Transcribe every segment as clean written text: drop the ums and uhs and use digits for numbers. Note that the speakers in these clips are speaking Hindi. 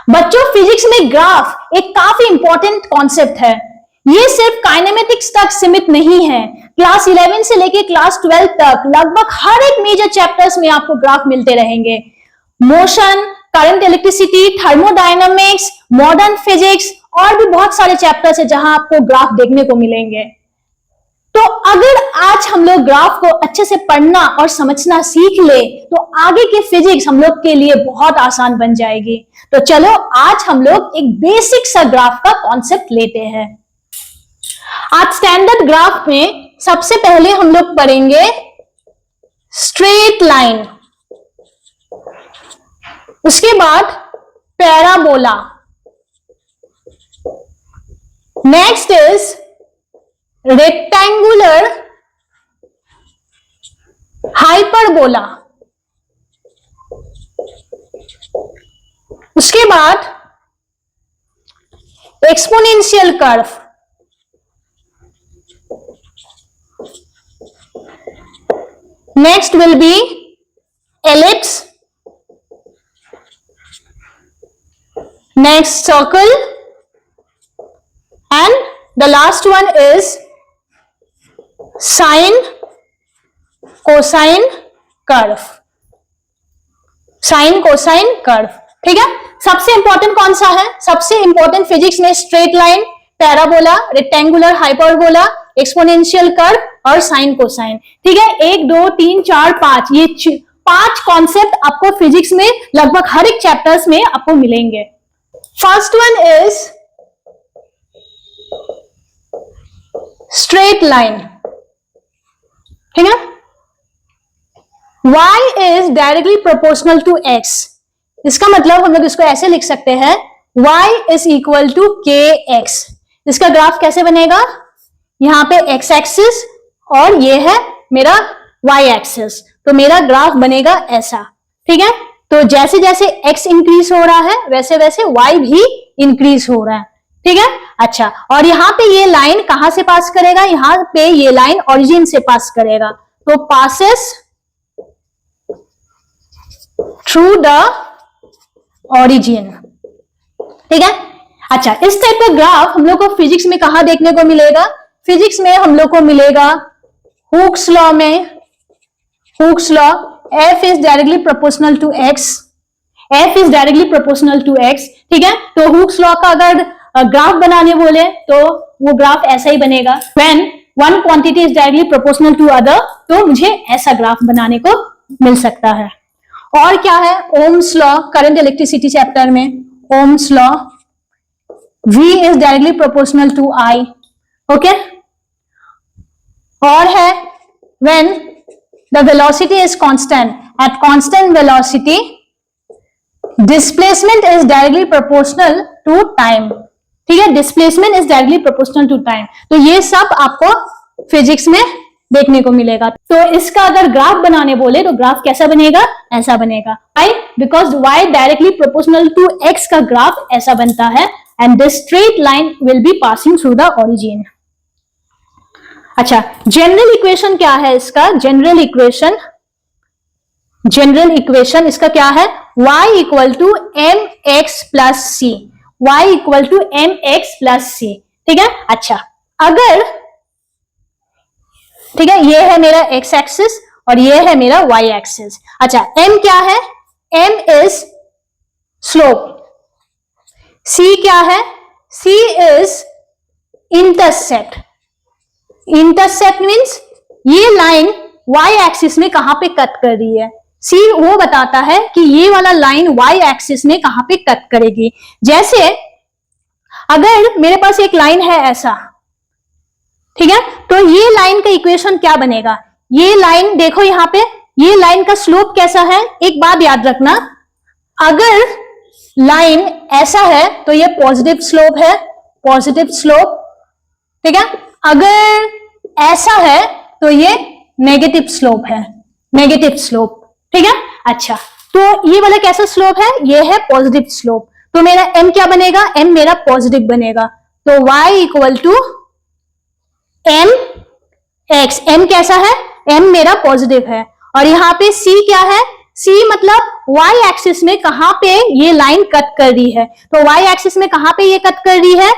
बच्चों, फिजिक्स में ग्राफ एक काफी इंपॉर्टेंट कॉन्सेप्ट है। ये सिर्फ काइनेमेटिक्स तक सीमित नहीं है। क्लास 11 से लेके क्लास 12 तक लगभग हर एक मेजर चैप्टर्स में आपको ग्राफ मिलते रहेंगे। Motion, current electricity, thermodynamics, modern physics और भी बहुत सारे चैप्टर्स है जहां आपको ग्राफ देखने को मिलेंगे। तो अगर आज हम लोग ग्राफ को अच्छे से पढ़ना और समझना सीख ले तो आगे के फिजिक्स हम लोग के लिए बहुत आसान बन जाएगी। तो चलो आज हम लोग एक बेसिक सा ग्राफ का कॉन्सेप्ट लेते हैं। आज स्टैंडर्ड ग्राफ में सबसे पहले हम लोग पढ़ेंगे स्ट्रेट लाइन, उसके बाद parabola, next is rectangular hyperbola, उसके बाद exponential curve, next will be ellipse, next circle, and the last one is sine cosine curve, sine cosine curve. ठीक है, सबसे इंपॉर्टेंट कौन सा है? सबसे इंपॉर्टेंट फिजिक्स में straight line, parabola, rectangular hyperbola, exponential curve और साइन कोसाइन। ठीक है, 1 2 3 4 5 ये 5 कॉन्सेप्ट आपको फिजिक्स में लगभग हर एक चैप्टर्स में आपको मिलेंगे। First one is straight line. ठीक है, y is directly proportional to x। इसका मतलब हम लोग इसको ऐसे लिख सकते हैं, y is equal to kx। इसका ग्राफ कैसे बनेगा? यहां पे x एक्सिस और ये है मेरा y एक्सिस, तो मेरा ग्राफ बनेगा ऐसा। ठीक है, तो जैसे जैसे x इंक्रीज हो रहा है वैसे वैसे y भी इंक्रीज हो रहा है। ठीक है, अच्छा, और यहाँ पे ये लाइन कहां से पास करेगा? यहाँ पे ये लाइन ओरिजिन से पास करेगा, तो पासेस थ्रू द ओरिजिन। ठीक है, अच्छा, इस टाइप का ग्राफ हम लोग को फिजिक्स में कहां देखने को मिलेगा? फिजिक्स में हम लोग को मिलेगा हुक्स लॉ में। Hooke's law, F is directly proportional to x, F is directly proportional to x। ठीक है, तो हुक्स लॉ का अगर ग्राफ बनाने बोले तो वो ग्राफ ऐसा ही बनेगा। When one quantity is directly proportional to other, तो मुझे ऐसा ग्राफ बनाने को मिल सकता है। और क्या है? Ohm's law, current electricity chapter में Ohm's law, V is directly proportional to I। Okay, और है when the velocity is constant, at constant velocity displacement is directly proportional to time। ठीक है, displacement is directly proportional to time. तो ये सब आपको फिजिक्स में देखने को मिलेगा। तो इसका अगर ग्राफ बनाने बोले तो ग्राफ कैसा बनेगा? ऐसा बनेगा। Why? Because y directly proportional to x का ग्राफ ऐसा बनता है and the straight line will be passing through the origin. अच्छा, जनरल इक्वेशन क्या है इसका? जनरल इक्वेशन इसका क्या है? y equal to mx plus c, y equal to mx plus c. ठीक है, अच्छा, अगर ठीक है, ये है मेरा x एक्सिस और ये है मेरा y एक्सिस। अच्छा, m क्या है? m इज स्लोप, c क्या है? c is intercept. Intercept means ये लाइन y एक्सिस में कहां पे कट कर रही है। c वो बताता है कि ये वाला लाइन y एक्सिस में कहां पे कट करेगी। जैसे अगर मेरे पास एक लाइन है ऐसा, ठीक है, तो ये लाइन का इक्वेशन क्या बनेगा? ये लाइन देखो यहां पे, ये लाइन का स्लोप कैसा है? एक बात याद रखना, अगर लाइन ऐसा है तो ये पॉजिटिव स्लोप है, पॉजिटिव स्लोप। ठीक है, अगर ऐसा है तो ये नेगेटिव स्लोप है, नेगेटिव स्लोप। ठीक है, अच्छा, तो ये वाला कैसा स्लोप है? ये है पॉजिटिव स्लोप, तो मेरा m क्या बनेगा? m मेरा पॉजिटिव बनेगा, तो y equal to m x। m कैसा है? m मेरा पॉजिटिव है, और यहाँ पे c क्या है? c मतलब y एक्सिस में कहां पे ये लाइन कट कर रही है। तो y एक्सिस में कहां पे ये कट कर रही है,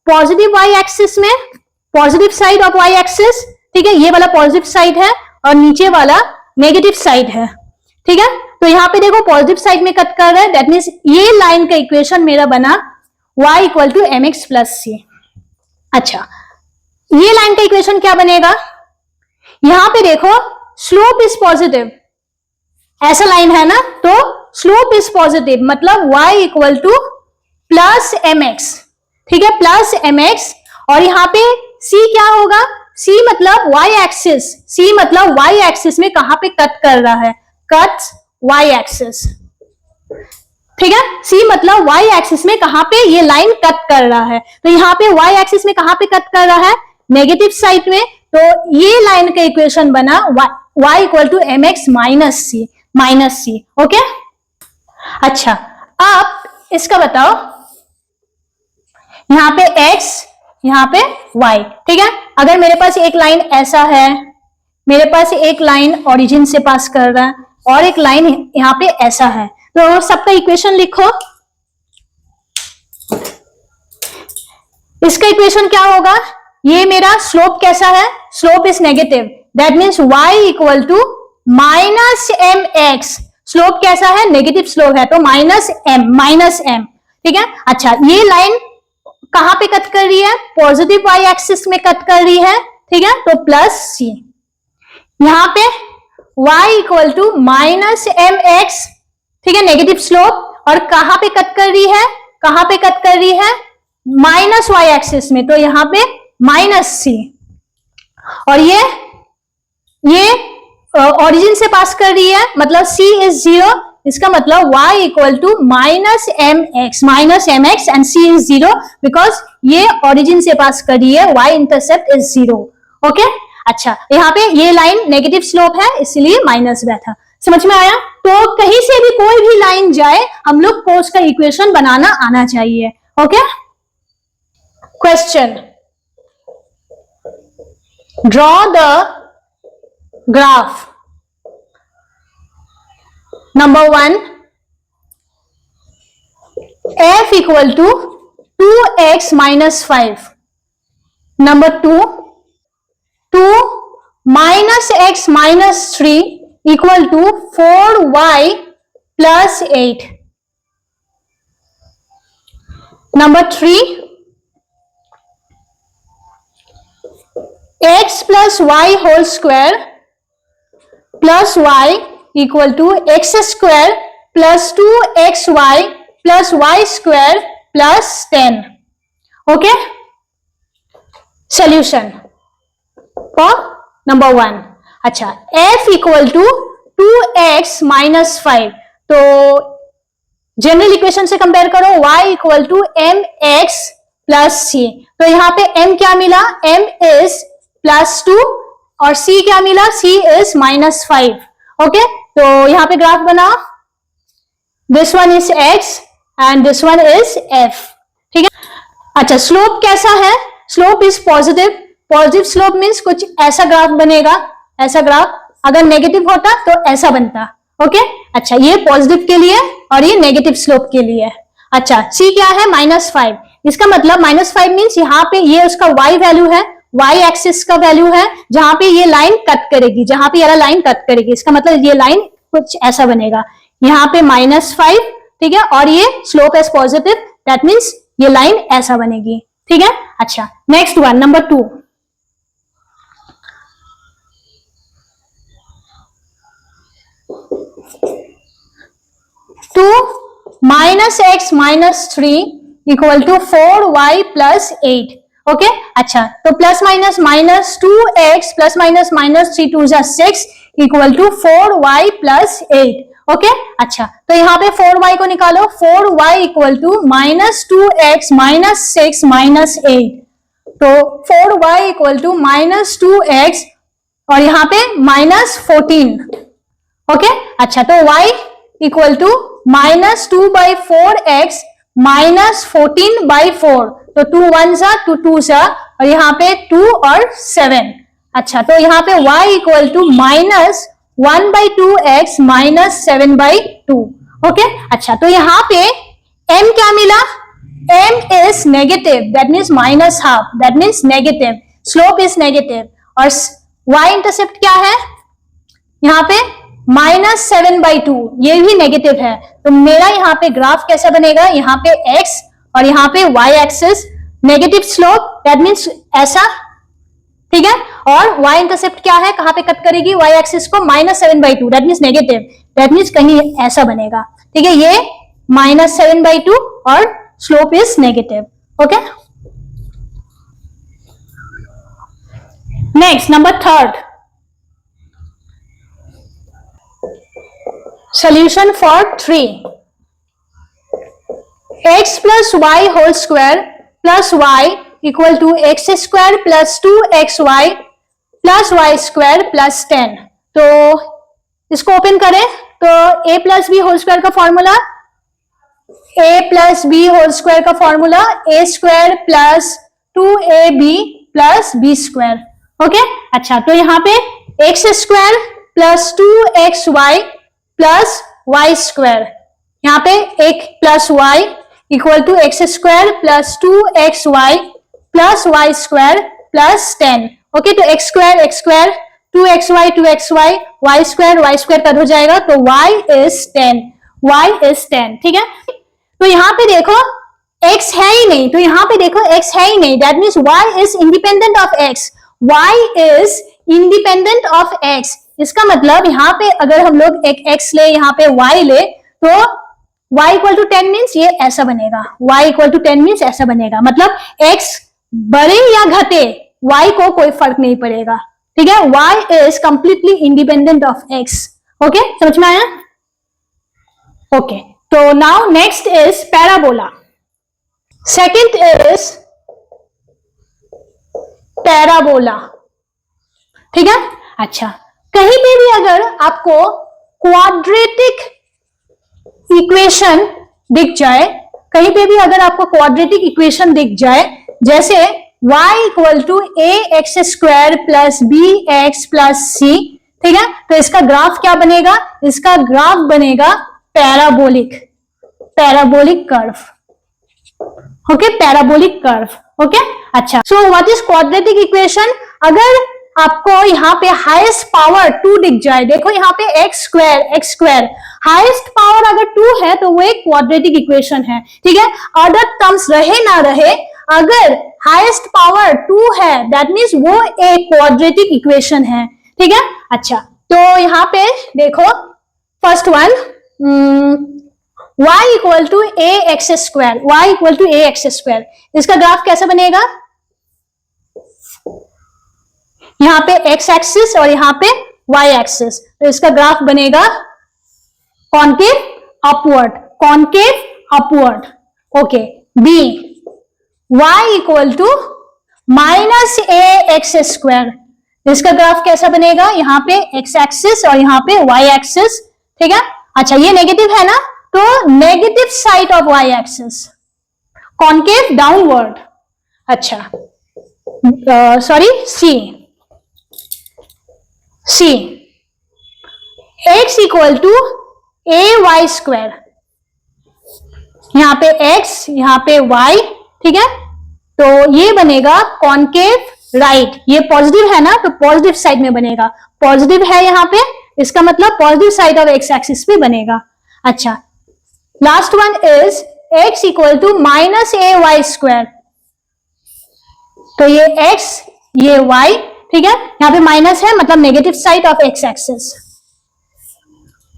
पॉजिटिव y एक्सिस में, positive side of y axis, ठीक है, ये वाला पॉजिटिव साइड है और नीचे वाला नेगेटिव साइड है, ठीक है। तो यहाँ पे देखो पॉजिटिव साइड में कट कर रहा है, दैट मीन्स ये लाइन का इक्वेशन मेरा बना y equal to m x plus c. अच्छा, ये लाइन का इक्वेशन क्या बनेगा, यहां पे देखो स्लोप इज पॉजिटिव, ऐसा लाइन है ना, तो स्लोप इज पॉजिटिव मतलब y equal to plus m x, ठीक है, प्लस एम एक्स। और यहां पे c क्या होगा, c मतलब y एक्सिस, c मतलब y एक्सिस में कहां पे कट कर रहा है, कट्स y एक्सिस, ठीक है, c मतलब y एक्सिस में कहां पे ये लाइन कट कर रहा है। तो यहाँ पे y एक्सिस में कहां पे कट कर रहा है, नेगेटिव साइड में, तो ये लाइन का इक्वेशन बना y equal to m x minus c, okay. अच्छा, अब इसका बताओ, यहां पे x, यहां पे y, ठीक है। अगर मेरे पास एक लाइन ऐसा है, मेरे पास एक लाइन ओरिजिन से पास कर रहा है और एक लाइन यहां पे ऐसा है, तो सबका इक्वेशन लिखो। इसका इक्वेशन क्या होगा, ये मेरा स्लोप कैसा है, slope is negative, that means y equal to minus m x, slope कैसा है, नेगेटिव स्लोप है, तो माइनस एम, ठीक है। अच्छा, ये लाइन कहां पे कट कर रही है, पॉजिटिव y एक्सिस में कट कर रही है, ठीक है, तो प्लस सी, यहां पे y equal to minus m x, ठीक है, नेगेटिव स्लोप, और कहां पे कट कर रही है, कहां पे कट कर रही है, माइनस y एक्सिस में, तो यहां पे माइनस सी, और ये ओरिजिन से पास कर रही है मतलब c इज 0, इसका मतलब y equal to minus m x and c is 0 because ये ओरिजिन से पास कर रही है, y इंटरसेप्ट इज 0, ओके। अच्छा, यहाँ पे ये लाइन नेगेटिव स्लोप है इसलिए माइनस बैठा, समझ में आया। तो कहीं से भी कोई भी लाइन जाए, हम लोग को उसका इक्वेशन बनाना आना चाहिए, okay. Question, draw the graph number 1, f equal to 2x minus 5, number 2 minus x minus 3 equal to 4y plus 8, number 3 x plus y whole square plus y equal to x square plus 2xy plus y square plus 10, okay. Solution for number 1, अच्छा, f equal to 2x minus 5, तो जनरल इक्वेशन से कंपेयर करो, y equal to m x plus सी, तो यहां पे m क्या मिला, m इज प्लस 2 और c क्या मिला, c इज माइनस 5, ओके। तो यहां पे ग्राफ बनाओ, this one is x and this one is f, ठीक है। अच्छा, स्लोप कैसा है, slope is positive, positive slope means कुछ ऐसा ग्राफ बनेगा, ऐसा ग्राफ, अगर नेगेटिव होता तो ऐसा बनता, ओके। अच्छा, ये पॉजिटिव के लिए और ये नेगेटिव स्लोप के लिए। अच्छा, c क्या है, माइनस 5, इसका मतलब माइनस 5 मीन्स यहाँ पे ये उसका y वैल्यू है, y एक्सिस का वैल्यू है, जहां पे ये लाइन कट करेगी, जहां पे ये लाइन कट करेगी, इसका मतलब ये लाइन कुछ ऐसा बनेगा, यहाँ पे माइनस 5, ठीक है, और ये slope is positive, that means ये लाइन ऐसा बनेगी, ठीक है। अच्छा, next one, number 2, minus x minus 3 equal to 4y plus 8, okay. अच्छा, तो plus minus 2x plus minus 3 2 जा 6 equal to 4y plus 8, okay. अच्छा, तो यहाँ पे 4y को निकालो, 4y equal to minus 2x minus 6 minus 8, तो 4y equal to minus 2x और यहाँ पे माइनस 14, ओके। अच्छा, तो y equal to minus 2/4x minus 14/4, तो 2 1 जा 2 2 जा और यहाँ पे 2 और 7। अच्छा, तो यहाँ पे y equal to minus 1/2x minus 7/2, okay अच्छा, तो यहाँ पे m क्या मिला, m is negative, that means minus half, that means negative, slope is negative, और y इंटरसेप्ट क्या है यहाँ पे -7/2, ये भी नेगेटिव है, तो मेरा यहाँ पे ग्राफ कैसा बनेगा, यहाँ पे x और यहाँ पे y axis, negative slope, that means ऐसा, ठीक है, और y इंटरसेप्ट क्या है, कहां पे कट करेगी y एक्सिस को, -7/2, that means negative, that means कहीं ऐसा बनेगा, ठीक है, ये -7/2 और slope is negative, okay. Next number third, solution for 3, x plus y whole square plus y equal to x square plus 2xy plus y square plus 10। तो इसको ओपन करें तो a plus b whole square का formula, a plus b whole square का formula a square plus 2ab plus b square, okay अच्छा, तो यहाँ पे x square plus 2xy plus y square, यहाँ पे एक plus y equal to x square plus 2xy plus y square plus 10, okay, तो x square 2xy y square cut हो जाएगा, तो y इज 10, ठीक है, तो यहाँ पे देखो x है ही नहीं, तो यहाँ पे देखो x है ही नहीं, that means y is independent of x, y is independent of x, इसका मतलब यहाँ पे अगर हम लोग एक x ले, यहाँ पे y ले, तो y इक्वल टू 10 मीन्स ये ऐसा बनेगा, y इक्वल टू 10 मीन्स ऐसा बनेगा, मतलब x बढ़े या घटे y को कोई फर्क नहीं पड़ेगा, ठीक है, y is completely independent of x, okay, समझ में आया, ओके, तो now next is parabola, second is parabola, ठीक है, अच्छा, कहीं पे भी अगर आपको क्वाड्रेटिक इक्वेशन दिख जाए, कहीं पे भी अगर आपको क्वाड्रेटिक इक्वेशन दिख जाए, जैसे y equal to a x square plus b x plus c, ठीक है, तो इसका ग्राफ क्या बनेगा, इसका ग्राफ बनेगा parabolic curve, okay, parabolic curve, okay अच्छा, so what is quadratic equation, अगर आपको यहाँ पे हाईएस्ट पावर 2 दिख जाए, देखो यहाँ पे एक्स स्क्वायर हाईएस्ट पावर अगर 2 है तो वो एक क्वाड्रेटिक इक्वेशन है, ठीक है, अदर टर्म्स रहे ना रहे, अगर हाईएस्ट पावर 2 है दैट मीन्स वो एक क्वाड्रेटिक इक्वेशन है, ठीक है, अच्छा, तो यहाँ पे देखो first one, y equal to a x square, इसका ग्राफ कैसा बनेगा, यहाँ पे x एक्सिस और यहाँ पे y एक्सिस, तो इसका ग्राफ बनेगा concave upward, okay, b y equal to -ax square, इसका ग्राफ कैसा बनेगा, यहाँ पे x एक्सिस और यहाँ पे y एक्सिस, ठीक है, अच्छा, ये नेगेटिव है ना, तो negative side of y axis, concave downward, अच्छा, sorry C x equal to a y square, यहाँ पे x यहाँ पे y, ठीक है, तो ये बनेगा कॉन्केव राइट, ये पॉजिटिव है ना, तो पॉजिटिव साइड में बनेगा, पॉजिटिव है यहाँ पे, इसका मतलब positive side of x axis पे बनेगा, अच्छा, last one is x equal to -ay square, तो ये x ये y, ठीक है, यहाँ पे माइनस है मतलब negative side of x axis,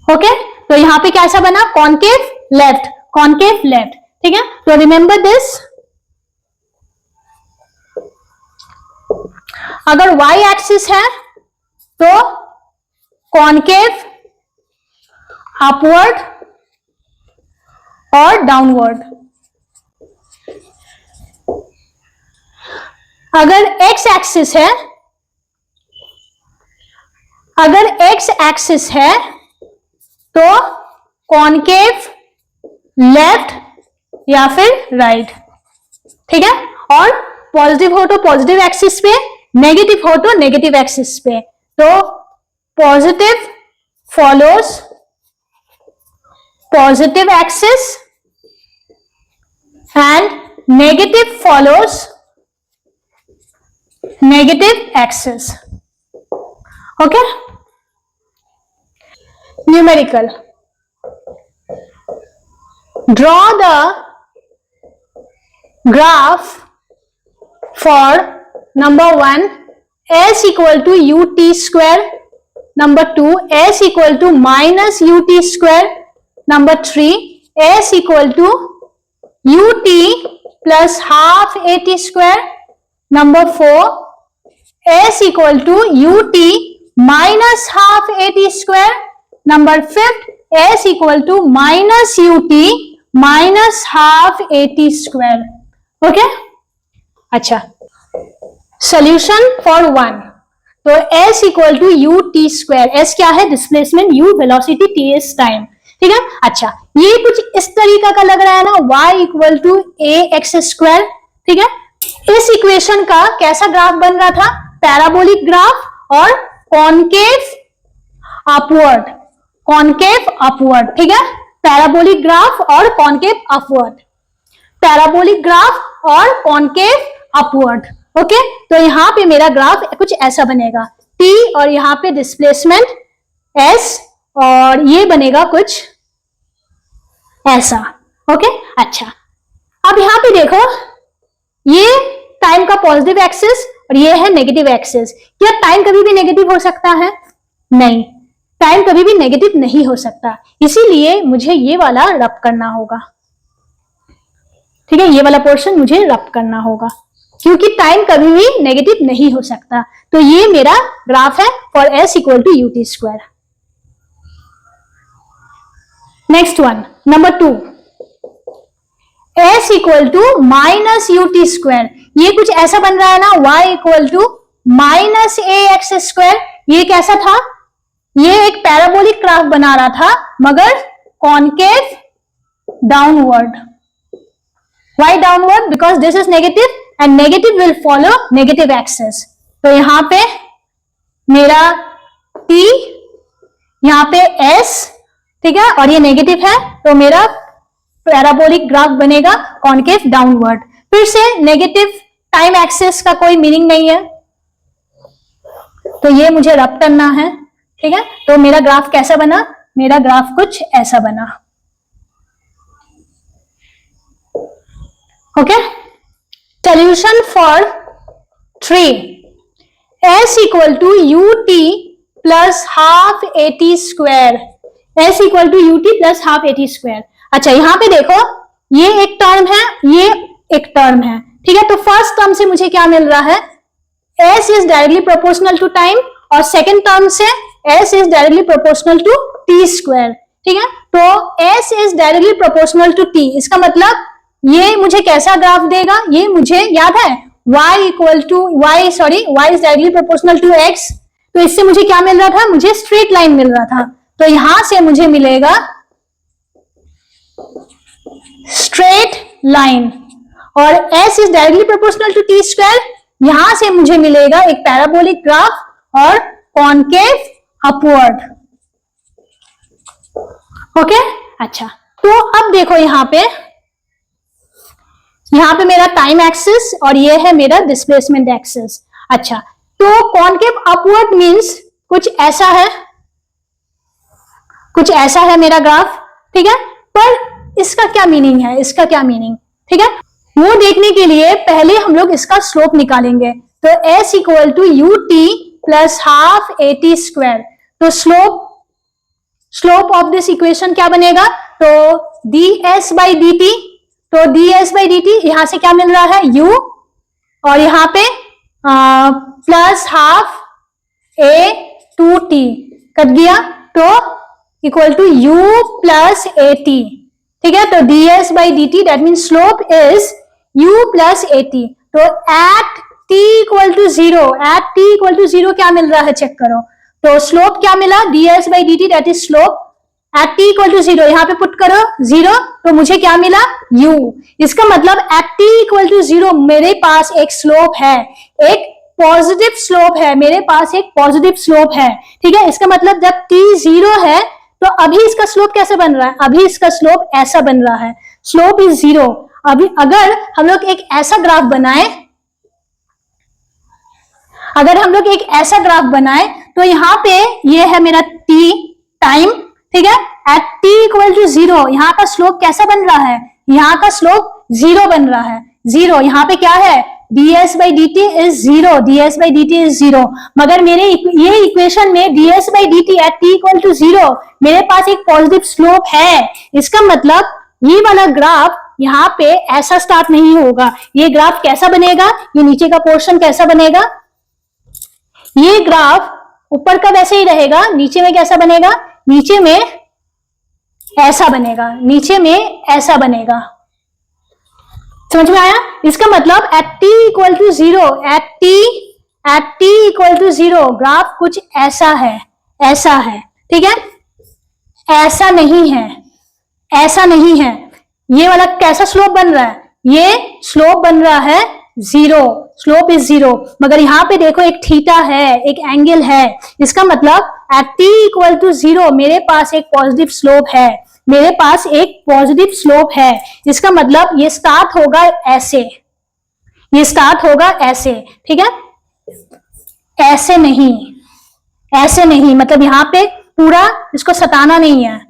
okay, तो यहाँ पे कैसा बना, कॉन्केव लेफ्ट, ठीक है, तो रिमेंबर दिस, अगर y एक्सिस है तो कॉन्केव अपवर्ड और डाउनवर्ड, अगर x एक्सिस है, तो कॉन्केव लेफ्ट या फिर राइट, ठीक है, और पॉजिटिव हो तो पॉजिटिव एक्सिस पे, नेगेटिव हो तो नेगेटिव एक्सिस पे, तो positive follows positive axis and negative follows negative axis. Okay? Numerical. Draw the graph for number 1 s equal to ut square, number 2 s equal to minus ut square, number 3 s equal to ut plus half at square, number 4 s equal to ut minus half at square, number 5 s equal to minus ut minus half at square. Okay? अच्छा, solution for 1. तो s equal to ut square, s क्या है? Displacement, u velocity, t is time. ठीक है? अच्छा, ये कुछ इस तरीका का लग रहा है ना, y equal to a x square. ठीक है? इस इक्वेशन का कैसा ग्राफ बन रहा था? पैराबोलिक ग्राफ और कॉनकेव अपवर्ड. Concave upward. ठीक है? पैराबोलिक ग्राफ और कॉनकेव अपवर्ड. पैराबोलिक ग्राफ और कॉनकेव अपवर्ड. ओके, तो यहां पे मेरा ग्राफ कुछ ऐसा बनेगा, t और यहां पे डिस्प्लेसमेंट s और ये बनेगा कुछ ऐसा. ओके, अच्छा, अब यहां पे देखो, ये टाइम का पॉजिटिव एक्सिस और ये है नेगेटिव एक्सिस. क्या टाइम कभी भी नेगेटिव हो सकता है? नहीं, टाइम कभी भी नेगेटिव नहीं हो सकता. इसीलिए मुझे ये वाला रब करना होगा. ठीक है, ये वाला पोर्शन मुझे रब करना होगा क्योंकि टाइम कभी भी नेगेटिव नहीं हो सकता. तो ये मेरा ग्राफ है for s equal to ut square. Next one, number 2, s equal to minus ut square. ये कुछ ऐसा बन रहा है ना, y equal to minus a x square. ये कैसा था? ये एक पैराबोलिक ग्राफ बना रहा था मगर concave downward. Why downward? Because this is negative and negative will follow negative axis. तो यहां पे मेरा t, यहां पे s, ठीक है, और ये नेगेटिव है तो मेरा पैराबोलिक ग्राफ बनेगा कॉनकेव डाउनवर्ड. फिर से नेगेटिव टाइम एक्सिस का कोई मीनिंग नहीं है तो ये मुझे रब करना है. ठीक है, तो मेरा ग्राफ कैसा बना? मेरा ग्राफ कुछ ऐसा बना. Okay, solution for 3, s equal to ut plus half at square. s equal to ut plus half at square. अच्छा, यहां पे देखो, ये एक टर्म है, ये एक टर्म है. ठीक है, तो फर्स्ट टर्म से मुझे क्या मिल रहा है? s is directly proportional to time और सेकेंड टर्म से s is directly proportional to t square. ठीक है, तो s is directly proportional to t. इसका मतलब ये मुझे कैसा ग्राफ देगा? ये मुझे याद है y equal to y is directly proportional to x. तो इससे मुझे क्या मिल रहा था? मुझे स्ट्रेट लाइन मिल रहा था. तो यहां से मुझे मिलेगा स्ट्रेट लाइन और s is directly proportional to t square. यहां से मुझे मिलेगा एक पैराबोलिक ग्राफ और कॉनकेव अपवर्ड. ओके, अच्छा, तो अब देखो यहां पे मेरा टाइम एक्सिस और ये है मेरा डिस्प्लेसमेंट एक्सिस. अच्छा, तो कॉनकेव अपवर्ड मींस कुछ ऐसा है, कुछ ऐसा है मेरा ग्राफ. ठीक है, पर इसका क्या मीनिंग है? इसका क्या मीनिंग? ठीक है, वो देखने के लिए पहले हम लोग इसका स्लोप निकालेंगे. तो s equal to ut plus half at square. तो स्लोप ऑफ दिस इक्वेशन क्या बनेगा? तो ds बाई dt. तो ds बाई dt यहां से क्या मिल रहा है? u और यहां पे plus half a two t cut गया तो equal to u plus at. ठीक है, तो ds by dt that mean slope is u plus at. तो at t equal to 0, at t equal to 0 क्या मिल रहा है? चेक करो. तो स्लोप क्या मिला? ds by dt that is slope at t equal to 0. यहां पे पुट करो 0 तो मुझे क्या मिला? u. इसका मतलब एट t इक्वल टू 0 मेरे पास एक स्लोप है, एक पॉजिटिव स्लोप है. मेरे पास एक पॉजिटिव स्लोप है. ठीक है, इसका मतलब जब t 0 है तो अभी इसका स्लोप कैसे बन रहा है? अभी इसका स्लोप ऐसा बन रहा है, स्लोप इज 0। अभी अगर हम लोग एक ऐसा ग्राफ बनाए, अगर हम लोग एक ऐसा ग्राफ बनाए तो यहाँ पे ये है मेरा t टाइम, ठीक है, एट t इक्वल टू 0 यहाँ का स्लोप कैसा बन रहा है? यहाँ का स्लोप 0 बन रहा है, 0। यहाँ पे क्या है? ds by dt is 0, ds by dt is 0। मगर मेरे ये इक्वेशन में ds by dt at t equal to 0 मेरे पास एक पॉजिटिव स्लोप है। इसका मतलब ये वाला ग्राफ यहाँ पे ऐसा स्टार्ट नहीं होगा। ये ग्राफ कैसा बनेगा? ये नीचे का पोर्शन कैसा बनेगा? ये ग्राफ ऊपर का वैसे ही रहेगा, नीचे में कैसा बनेगा? नीचे में ऐसा बनेगा, नीचे में ऐसा बनेगा। समझ में आया? इसका मतलब at t equal to 0, at t equal to 0 graph कुछ ऐसा है, ऐसा है, ठीक है, ऐसा नहीं है, ऐसा नहीं है। ये वाला कैसा स्लोप बन रहा है? ये स्लोप बन रहा है 0, स्लोप इज 0। मगर यहाँ पे देखो एक थीटा है, एक एंगल है। इसका मतलब एट t इक्वल टू 0 मेरे पास एक पॉजिटिव स्लोप है, मेरे पास एक पॉजिटिव स्लोप है। इसका मतलब ये स्टार्ट होगा ऐसे, ये स्टार्ट होगा ऐसे, ठीक है, ऐसे नहीं, ऐसे नहीं। मतलब यहाँ पे पूरा इसको सताना नहीं है।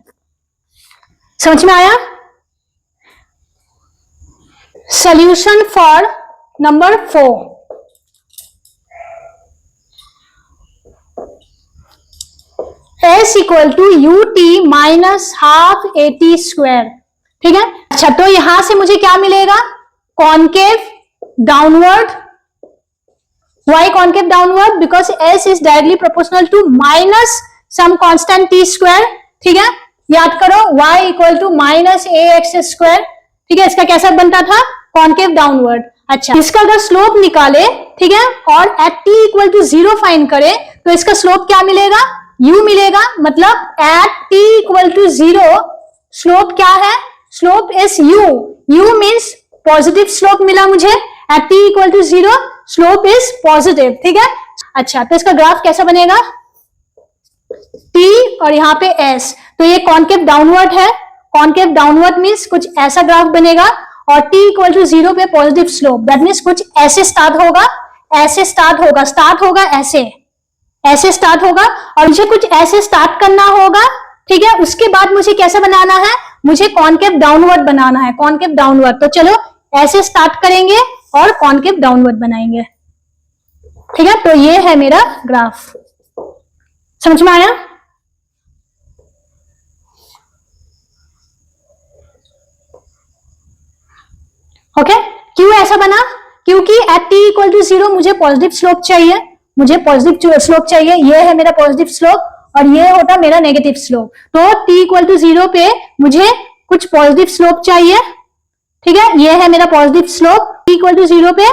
समझ में आया? Solution for number 4, s equal to ut minus half at square, ठीक है। अच्छा, तो यहां से मुझे क्या मिलेगा? Concave downward. Why concave downward? Because s is directly proportional to minus some constant t square, ठीक है। याद करो y equal to minus ax square, ठीक है। इसका कैसा बनता था? Concave downward. अच्छा, इसका अगर स्लोप निकाले, ठीक है, और at t equal to 0 find करें तो इसका स्लोप क्या मिलेगा? u मिलेगा। मतलब at t equal to 0 slope क्या है? Slope is u। u means positive slope मिला मुझे। At t equal to 0 slope is positive, ठीक है। अच्छा, तो इसका ग्राफ कैसा बनेगा? t और यहाँ पे s, तो ये कॉनकेव डाउनवर्ड है। कॉनकेव डाउनवर्ड मीन्स कुछ ऐसा ग्राफ बनेगा और t इक्वल टू 0 पे पॉजिटिव स्लोप, दैट मीन्स कुछ ऐसे स्टार्ट होगा, ऐसे स्टार्ट होगा, स्टार्ट होगा ऐसे, ऐसे स्टार्ट होगा। और मुझे कुछ ऐसे स्टार्ट करना होगा, ठीक है। उसके बाद मुझे कैसे बनाना है? मुझे कॉनकेव डाउनवर्ड बनाना है, कॉनकेव डाउनवर्ड। तो चलो ऐसे स्टार्ट करेंगे और कॉनकेव डाउनवर्ड बनाएंगे, ठीक है। तो ये है मेरा ग्राफ। समझ में आया? ओके, क्यों ऐसा बना? क्योंकि एट t इक्वल टू 0 मुझे पॉजिटिव स्लोप चाहिए, मुझे पॉजिटिव स्लोप चाहिए। ये है मेरा पॉजिटिव स्लोप और ये होता मेरा नेगेटिव स्लोप। तो t इक्वल टू 0 पे मुझे कुछ पॉजिटिव स्लोप चाहिए, ठीक है। ये है मेरा positive slope t equal to 0 पे,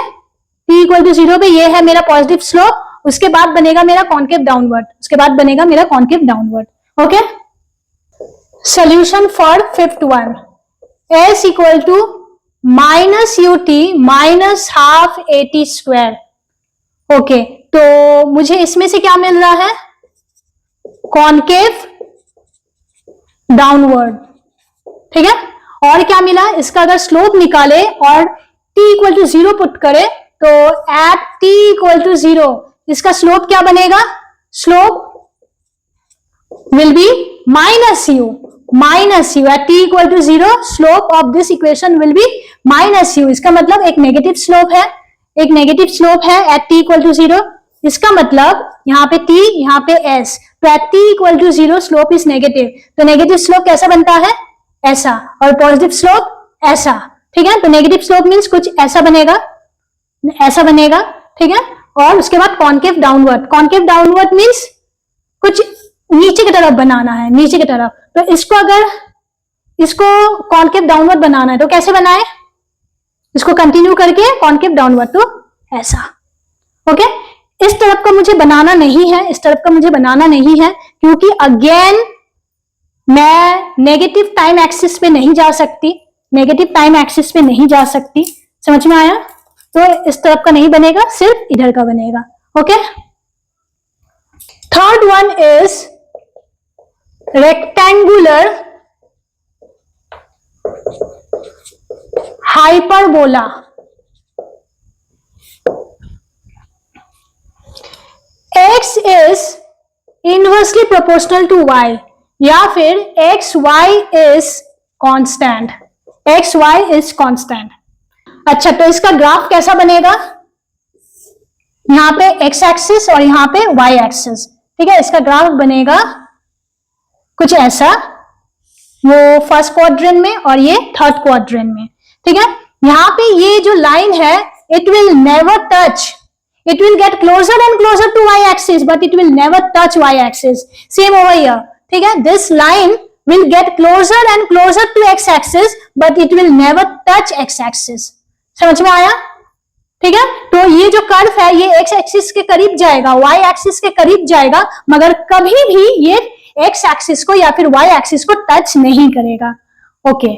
t इक्वल टू 0 पे ये है मेरा पॉजिटिव स्लोप। उसके बाद बनेगा मेरा कॉनकेव डाउनवर्ड, उसके बाद बनेगा मेरा concave downward. Okay, solution for fifth one, s equal to minus ut minus half at square. Okay, तो मुझे इसमें से क्या मिल रहा है? कॉनकेव डाउनवर्ड, ठीक है। और क्या मिला? इसका अगर स्लोप निकाले और t इक्वल टू 0 पुट करे तो एट t इक्वल टू 0 इसका स्लोप क्या बनेगा? Slope will be minus u, minus u at t equal to 0 slope of this equation will be minus u। इसका मतलब एक नेगेटिव स्लोप है, एक नेगेटिव स्लोप है at t equal to 0। इसका मतलब यहाँ पे t, यहाँ पे s, तो at t equal to 0 slope is negative. तो नेगेटिव स्लोप कैसा बनता है? ऐसा, और पॉजिटिव स्लोप ऐसा, ठीक है। तो नेगेटिव स्लोप मीन्स कुछ ऐसा बनेगा, ऐसा बनेगा, ठीक है। और उसके बाद concave downward, concave downward means कुछ नीचे की तरफ बनाना है, नीचे की तरफ। तो इसको अगर इसको कॉनकेव डाउनवर्ड बनाना है तो कैसे बनाए? इसको कंटिन्यू करके कॉनकेव डाउनवर्ड, तो ऐसा। ओके, इस तरफ का मुझे बनाना नहीं है, इस तरफ का मुझे बनाना नहीं है, क्योंकि अगेन मैं नेगेटिव टाइम एक्सिस पे नहीं जा सकती, नेगेटिव टाइम एक्सिस पे नहीं जा सकती। समझ में आया? तो इस तरफ का नहीं बनेगा, सिर्फ इधर का बनेगा। Okay, third one is rectangular hyperbola x is inversely proportional to y या फिर x y is constant, x y is constant। अच्छा, तो इसका ग्राफ कैसा बनेगा? यहां पे x एक्सिस और यहां पे y एक्सिस, ठीक है। इसका ग्राफ बनेगा कुछ ऐसा, वो फर्स्ट क्वाड्रेंट में और ये थर्ड क्वाड्रेंट में, ठीक है। यहां पे ये जो लाइन है, it will never touch, it will get closer and closer to y axis but it will never touch y axis, same over here, ठीक है। this line will get closer and closer to x axis but it will never touch x axis, समझ में आया? ठीक है। तो ये जो कर्व है ये x एक्सिस के करीब जाएगा, y एक्सिस के करीब जाएगा, मगर कभी भी ये x एक्सिस को या फिर y एक्सिस को टच नहीं करेगा। ओके,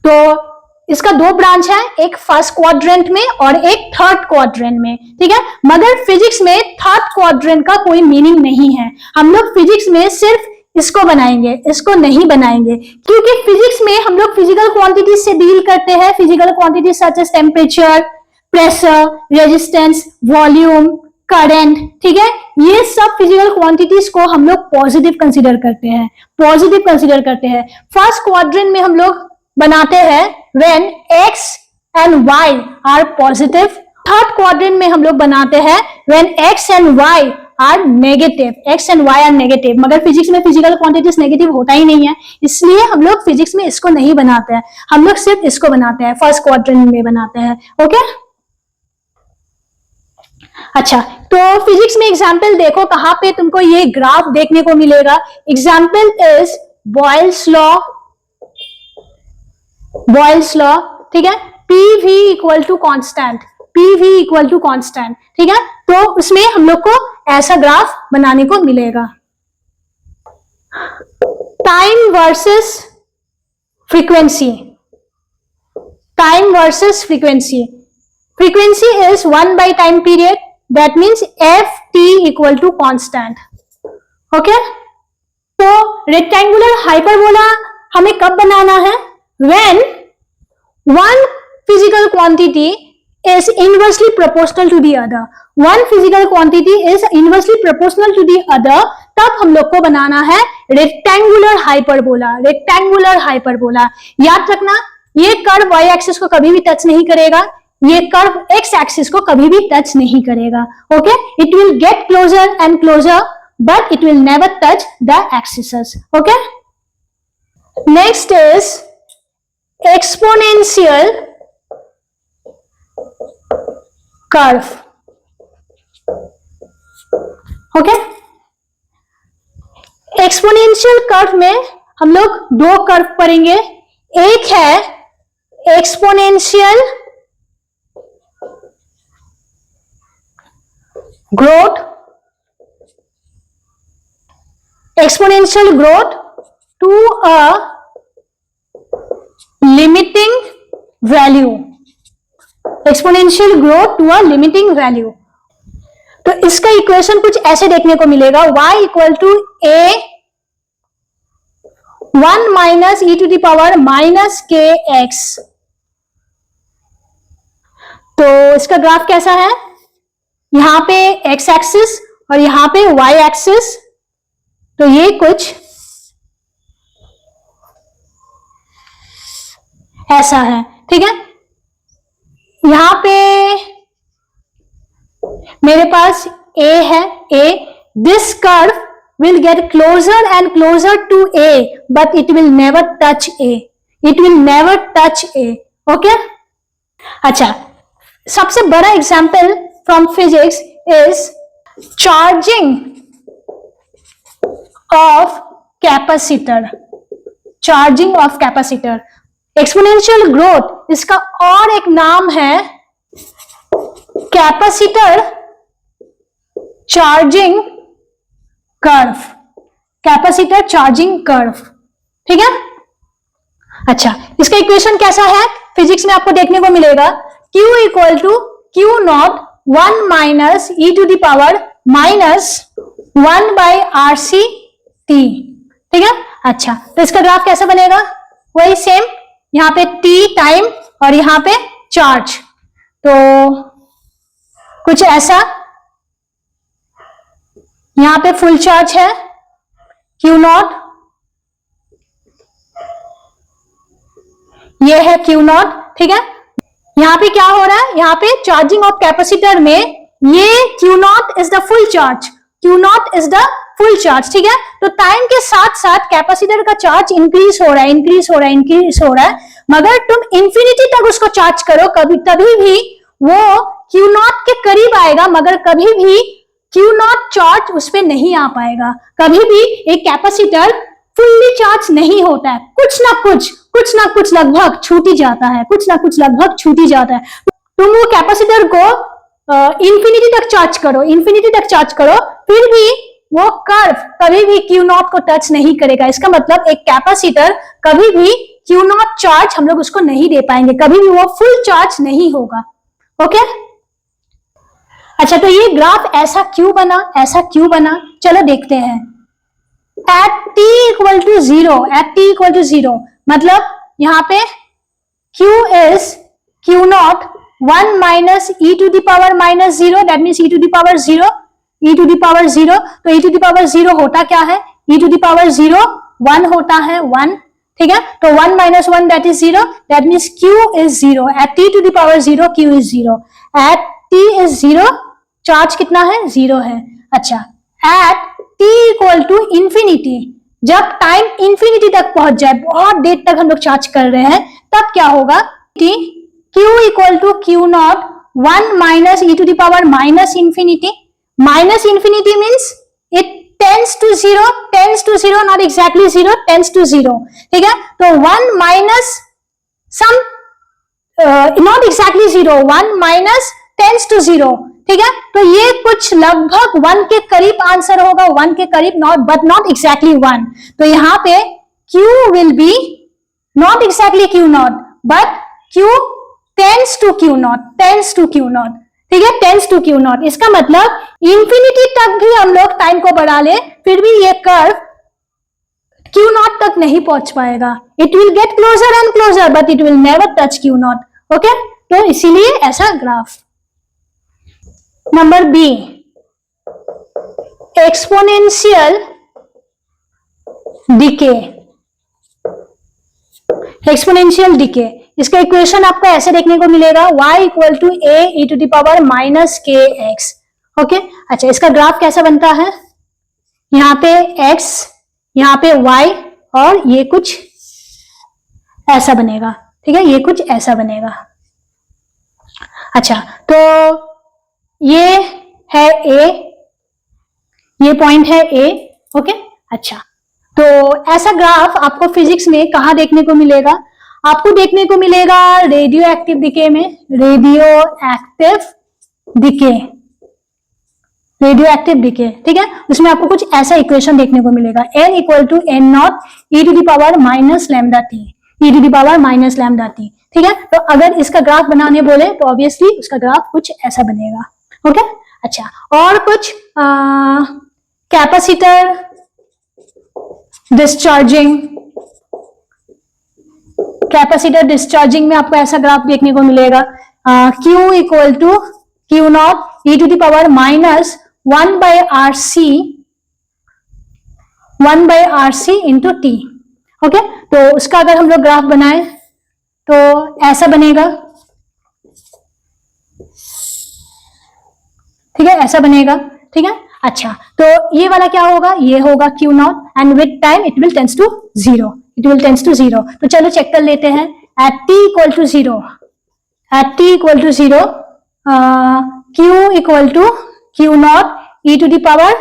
तो इसका दो ब्रांच है, एक फर्स्ट क्वाड्रेंट में और एक थर्ड क्वाड्रेंट में, ठीक है। मगर फिजिक्स में थर्ड क्वाड्रेंट का कोई मीनिंग नहीं है। हम लोग फिजिक्स में सिर्फ इसको बनाएंगे, इसको नहीं बनाएंगे, क्योंकि फिजिक्स में हम लोग फिजिकल क्वांटिटीज से डील करते हैं। Physical quantities such as temperature, pressure, resistance, volume, current, ठीक है। ये सब फिजिकल क्वांटिटीज को हम लोग पॉजिटिव कंसीडर करते हैं, पॉजिटिव कंसीडर करते हैं। फर्स्ट क्वाड्रेंट में हम लोग बनाते हैं when x and y are positive, third quadrant में हम लोग बनाते हैं when x and y are negative, x and y are negative। मगर फिजिक्स में फिजिकल क्वांटिटीज नेगेटिव होता ही नहीं है, इसलिए हम लोग फिजिक्स में इसको नहीं बनाते हैं, हम लोग सिर्फ इसको बनाते हैं, फर्स्ट क्वाड्रेंट में बनाते हैं। ओके, अच्छा, तो फिजिक्स में एग्जाम्पल देखो, कहां पे तुमको ये ग्राफ देखने को मिलेगा। Example is Boyle's law, Boyle's law, ठीक है। PV equal to constant, PV equal to constant, ठीक है। तो उसमें हम लोग को ऐसा ग्राफ बनाने को मिलेगा। Time versus frequency, time versus frequency, frequency is 1 by time period, that means ft equal to constant. Okay, तो रेक्टेंगुलर हाइपरबोला हमें कब बनाना है? when one physical quantity is inversely proportional to the other, one physical quantity is inversely proportional to the other, तब हम लोग को बनाना है रेक्टेंगुलर हाइपरबोला, रेक्टेंगुलर हाइपरबोला। याद रखना, ये कर्व y एक्सिस को कभी भी टच नहीं करेगा, ये कर्व x एक्सिस को कभी भी टच नहीं करेगा। Okay, it will get closer and closer but it will never touch the axis. Okay, next is exponential curve। Okay, exponential curve में हम लोग दो कर्व पढ़ेंगे, एक है exponential growth, exponential growth to a limiting value, exponential growth to a limiting value। तो इसका इक्वेशन कुछ ऐसे देखने को मिलेगा, y equal to a 1 minus e to the power minus kx। तो इसका ग्राफ कैसा है? यहां पे x एक्सिस और यहां पे y एक्सिस, तो ये कुछ ऐसा है, ठीक है। यहां पे मेरे पास a है, a, this curve will get closer and closer to a but it will never touch a, it will never touch a। Okay, अच्छा, सबसे बड़ा example from physics is charging of capacitor, charging of capacitor. Exponential growth, इसका और एक नाम है capacitor charging curve, capacitor charging curve, ठीक है। अच्छा, इसका इक्वेशन कैसा है? फिजिक्स में आपको देखने को मिलेगा Q equal to Q not 1 minus e to the power minus 1 by RC t, ठीक है। अच्छा, तो इसका ग्राफ कैसा बनेगा? वही सेम, यहाँ पे टी टाइम और यहाँ पे चार्ज, तो कुछ ऐसा। यहाँ पे फुल चार्ज है Q नॉट, ये है Q नॉट, ठीक है। यहाँ पे क्या हो रहा है? यहाँ पे चार्जिंग ऑफ कैपेसिटर में ये Q not is the full charge, Q not is the full charge, ठीक है। तो टाइम के साथ साथ कैपेसिटर का चार्ज इंक्रीज हो रहा है, इंक्रीज हो रहा है, इंक्रीज हो रहा है, मगर तुम इंफिनिटी तक उसको चार्ज करो, कभी तभी भी वो Q नॉट के करीब आएगा, मगर कभी भी Q नॉट चार्ज उस पर नहीं आ पाएगा। कभी भी एक कैपेसिटर फुल्ली चार्ज नहीं होता है, कुछ ना कुछ लगभग छूट ही जाता है, कुछ ना कुछ लगभग छूट ही जाता है। तुम वो कैपेसिटर को इंफिनिटी तक चार्ज करो, इंफिनिटी तक चार्ज करो, फिर भी वो कर्व कभी भी Q नॉट को टच नहीं करेगा। इसका मतलब एक कैपेसिटर कभी भी Q नॉट चार्ज हम लोग उसको नहीं दे पाएंगे, कभी भी वो फुल चार्ज नहीं होगा। ओके, अच्छा, तो ये ग्राफ ऐसा क्यों बना, ऐसा क्यों बना, चलो देखते हैं। At t equal to 0, at t equal to 0 मतलब यहाँ पे Q is Q not 1 minus e to the power minus 0, that means e to the power 0, e to the power 0। तो e टू द पावर 0 होता क्या है? e टू द पावर 0 1 होता है, 1, ठीक है। तो 1 minus 1 that is 0, that means Q is 0, at t to the power 0 Q is 0, at t is 0 charge कितना है? 0 है। अच्छा, at t equal to infinity, जब टाइम इंफिनिटी तक पहुंच जाए, बहुत देर तक हम लोग चार्ज कर रहे हैं, तब क्या होगा? t q equal to Q not 1 minus e to the power minus infinity, minus infinity means it tends to 0, tends to 0, not exactly 0, tends to 0, ठीक है। तो 1 minus some, not exactly 0, 1 minus tends to 0, ठीक है। तो ये कुछ लगभग 1 के करीब आंसर होगा, 1 के करीब, नॉट बट नॉट एग्जैक्टली 1। तो यहाँ पे Q will be not exactly Q not, but Q tends to Q not, tends to Q not, ठीक है, टेंड्स टू Q नॉट। इसका मतलब इंफिनिटी तक भी हम लोग टाइम को बढ़ा ले, फिर भी ये कर्व Q नॉट तक नहीं पहुंच पाएगा। It will get closer and closer, but it will never touch Q not. Okay, तो इसीलिए ऐसा ग्राफ। Number B, exponential decay, exponential decay. इसका इक्वेशन आपको ऐसे देखने को मिलेगा, y equal to a e to the power minus k x. Okay, अच्छा, इसका ग्राफ कैसा बनता है? यहाँ पे x, यहाँ पे y, और ये कुछ ऐसा बनेगा, ठीक है, ये कुछ ऐसा बनेगा। अच्छा, तो ये है a, ये पॉइंट है a। ओके, अच्छा, तो ऐसा ग्राफ आपको फिजिक्स में कहाँ देखने को मिलेगा? आपको देखने को मिलेगा रेडियो एक्टिव डिके में, radio active decay, radio active decay, ठीक है। उसमें आपको कुछ ऐसा इक्वेशन देखने को मिलेगा, n equal to n not e to the power minus lambda t, e to the power minus lambda t, ठीक है। तो अगर इसका ग्राफ बनाने बोले तो ऑब्वियसली उसका ग्राफ कुछ ऐसा बनेगा। ओके, अच्छा, और कुछ कैपेसिटर डिस्चार्जिंग, कैपेसिटर डिस्चार्जिंग में आपको ऐसा ग्राफ देखने को मिलेगा, Q equal to Q not e to the power minus 1 by R C into t. Okay, तो उसका अगर हम लोग ग्राफ बनाए तो ऐसा बनेगा, ठीक है, ऐसा बनेगा, ठीक है। अच्छा, तो ये वाला क्या होगा? ये होगा Q not and with time it will tends to 0, it will tends to 0। तो चलो चेक कर लेते हैं, at t equal to 0, at t equal to 0, Q equal to Q not e to the power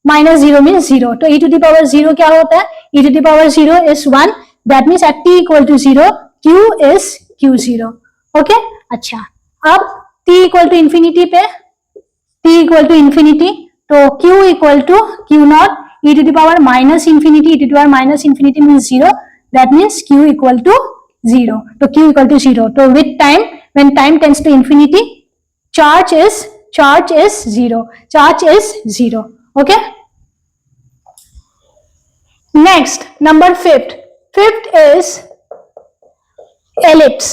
minus 0 means 0। तो e टू द पावर 0 क्या होता है? e to the power 0 is 1, that means at t equal to 0 Q is Q0। Okay, अच्छा, अब t इक्वल टू इंफिनिटी पे, t इक्वल टू इंफिनिटी, तो Q equal to Q not e to the power minus infinity, e to the power minus infinity means 0, that means Q equal to 0। तो Q इक्वल टू 0, तो with time, when time tends to infinity, charge is 0, charge is 0। Okay, next number fifth is ellipse,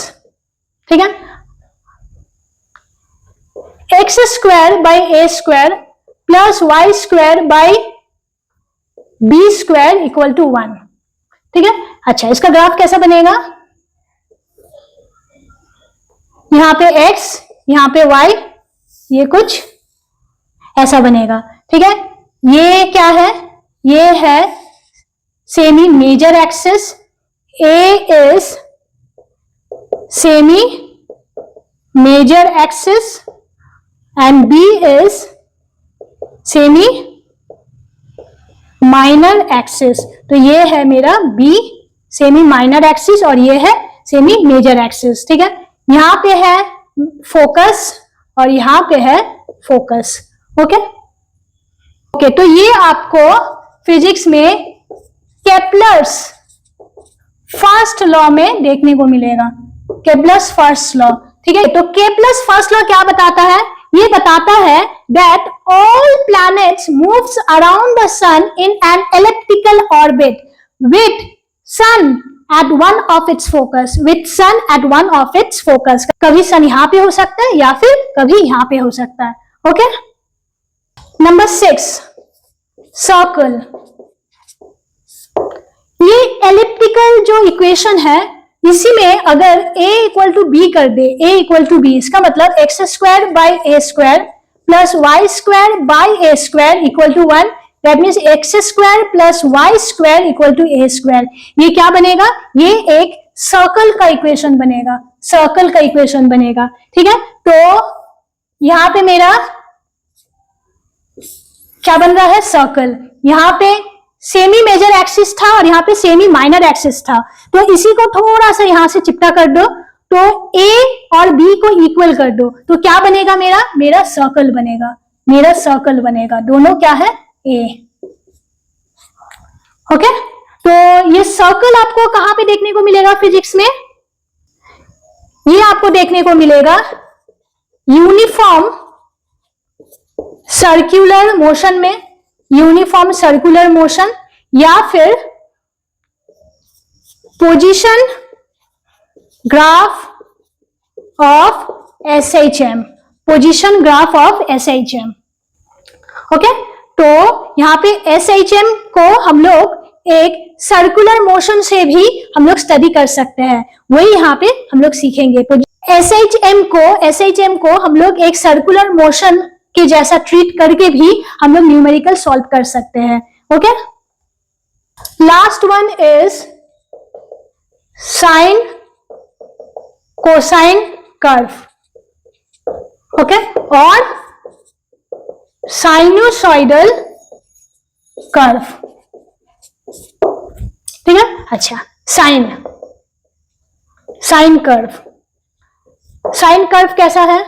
ठीक है। X square by a square plus y square by b square equal to 1, ठीक है। अच्छा, इसका ग्राफ कैसा बनेगा? यहां पे x, यहां पे y, ये कुछ ऐसा बनेगा, ठीक है। ये क्या है? ये है semi major axis, a is semi major axis and B is semi minor axis. तो ये है मेरा B सेमी माइनर एक्सिस और ये है सेमी मेजर एक्सिस, ठीक है। यहां पे है फोकस और यहां पे है फोकस, ओके। तो ये आपको फिजिक्स में केपलर्स फर्स्ट लॉ में देखने को मिलेगा, केपलर्स फर्स्ट लॉ, ठीक है। तो केपलर्स फर्स्ट लॉ क्या बताता है? ये बताता है that all planets moves around the sun in an elliptical orbit with sun at one of its focus, with sun at one of its focus। कभी सन यहां पे हो सकता है या फिर कभी यहां पे हो सकता है, ओके। Number 6 circle. ये एलिप्टिकल जो इक्वेशन है, इसी में अगर a इक्वल टू बी कर दे, a इक्वल टू बी, इसका मतलब x square by a square plus y square by a square equal to 1, that means x square plus y square equal to a square. ये क्या बनेगा? ये एक सर्कल का इक्वेशन बनेगा, सर्कल का इक्वेशन बनेगा, ठीक है। तो यहां पे मेरा क्या बन रहा है? सर्कल। यहां पे सेमी मेजर एक्सिस था और यहां पे सेमी माइनर एक्सिस था, तो इसी को थोड़ा सा यहां से चिपटा कर दो, तो A और B को इक्वल कर दो, तो क्या बनेगा? मेरा सर्कल बनेगा, मेरा सर्कल बनेगा। दोनों क्या है? A, okay. तो ये सर्कल आपको कहां पे देखने को मिलेगा फिजिक्स में? ये आपको देखने को मिलेगा यूनिफॉर्म सर्कुलर मोशन में, यूनिफॉर्म सर्कुलर मोशन, या फिर position graph of SHM, position graph of SHM, okay. तो यहां पे SHM को हम लोग एक सर्कुलर मोशन से भी हम लोग स्टडी कर सकते हैं, वही यहां पे हम लोग सीखेंगे। SHM को हम लोग एक सर्कुलर मोशन के जैसा ट्रीट करके भी हम लोग न्यूमेरिकल सॉल्व कर सकते हैं, okay. Last one is sine cosine curve, okay, और साइनोसॉइडल कर्व, ठीक है। अच्छा, साइन कर्व कैसा है?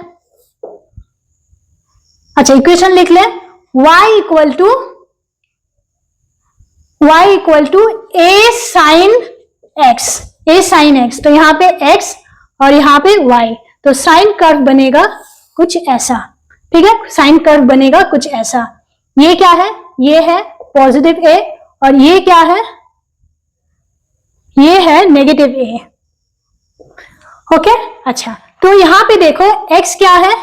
अच्छा, इक्वेशन लिख लें, y equal to a sine x, तो यहां पे x और यहां पे y, तो साइन कर्व बनेगा कुछ ऐसा, ठीक है। साइन कर्व बनेगा कुछ ऐसा। ये क्या है? ये है पॉजिटिव a और ये क्या है? ये है नेगेटिव a, ओके। अच्छा, तो यहां पे देखो x क्या है?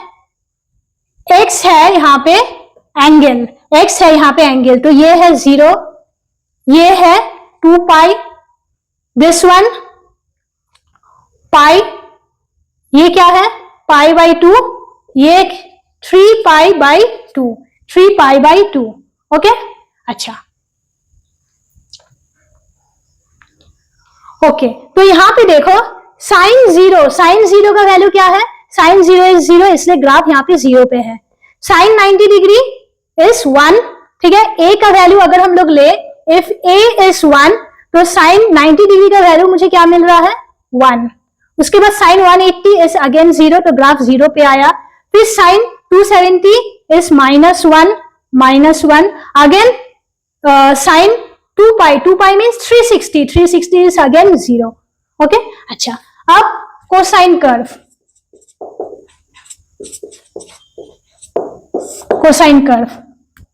x है यहां पे एंगल, x है यहां पे एंगल, तो ये है 0, ये है 2 पाई, दिस वन पाई, ये क्या है? पाई बाई 2, ये 3 pi by 2, 3 pi by 2, okay. अच्छा, ओके, तो यहां पे देखो साइन जीरो का वैल्यू क्या है? साइन 0 इज 0, इसलिए ग्राफ यहां पे 0 पे है। साइन 90 डिग्री इज 1, ठीक है। a का वैल्यू अगर हम लोग ले, इफ a इज 1, तो साइन 90 डिग्री का वैल्यू मुझे क्या मिल रहा है? 1। उसके बाद साइन 180 इज अगेन 0, तो ग्राफ 0 पे आया। फिर sine 270 is -1, again sine 2 pi means 360 is again 0, okay. अच्छा, अब कोसाइन कर्व,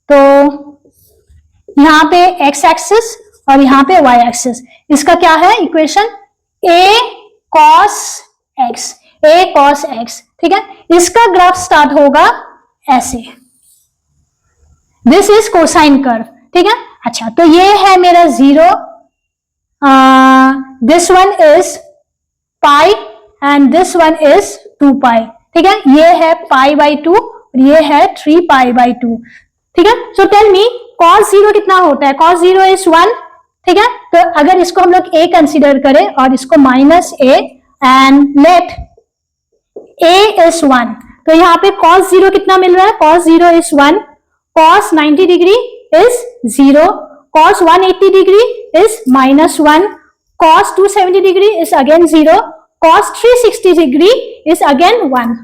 तो यहां पे x एक्सिस और यहाँ पे y एक्सिस। इसका क्या है equation? a cos x, a cos x, ठीक है। इसका ग्राफ स्टार्ट होगा ऐसे, दिस इज कोसाइन कर्व, ठीक है। अच्छा, तो ये है मेरा 0, this one is pi and this one is 2 पाई, ठीक है। ये है पाई बाई 2 और ये है 3 पाई बाई 2, ठीक है। सो टेल मी cos 0 कितना होता है? cos 0 इज 1, ठीक है। तो अगर इसको हम लोग a कंसीडर करें और इसको minus a and let a is 1, तो यहाँ पे cos 0 कितना मिल रहा है? cos 0 is 1, cos 90 degree is 0, cos 180 degree is -1, cos 270 degree is again 0, cos 360 degree is again 1,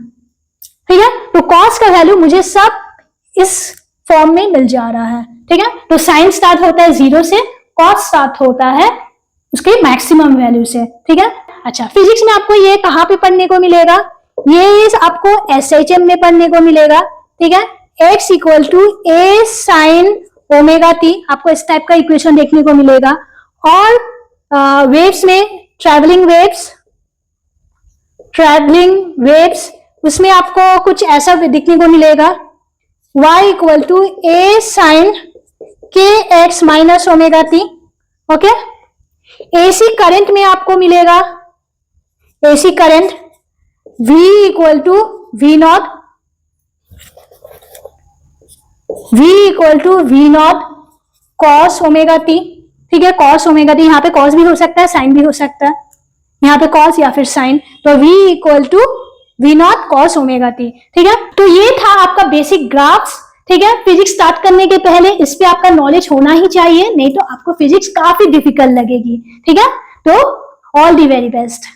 ठीक है। तो cos का वैल्यू मुझे सब इस फॉर्म में मिल जा रहा है, ठीक है। तो साइन स्टार्ट होता है 0 से, cos स्टार्ट होता है उसके मैक्सिमम वैल्यू से, ठीक है। अच्छा, फिजिक्स में आपको ये कहां पे पढ़ने को मिलेगा? ये आपको SHM में पढ़ने को मिलेगा, ठीक है। x equal to a sine omega t, आपको इस टाइप का इक्वेशन देखने को मिलेगा। और वेव्स में ट्रैवलिंग वेव्स, उसमें आपको कुछ ऐसा दिखने को मिलेगा, y equal to a sine kx minus omega t, okay. AC current में आपको मिलेगा, AC current v equal to v naught, cos omega t, ठीक है। cos ओमेगा t, यहाँ पे cos भी हो सकता है, साइन भी हो सकता है, यहाँ पे cos या फिर साइन, तो v equal to v naught cos omega t, ठीक है। तो ये था आपका बेसिक ग्राफ्स, ठीक है। फिजिक्स स्टार्ट करने के पहले इस पे आपका नॉलेज होना ही चाहिए, नहीं तो आपको फिजिक्स काफी डिफिकल्ट लगेगी, ठीक है। तो ऑल दी वेरी बेस्ट।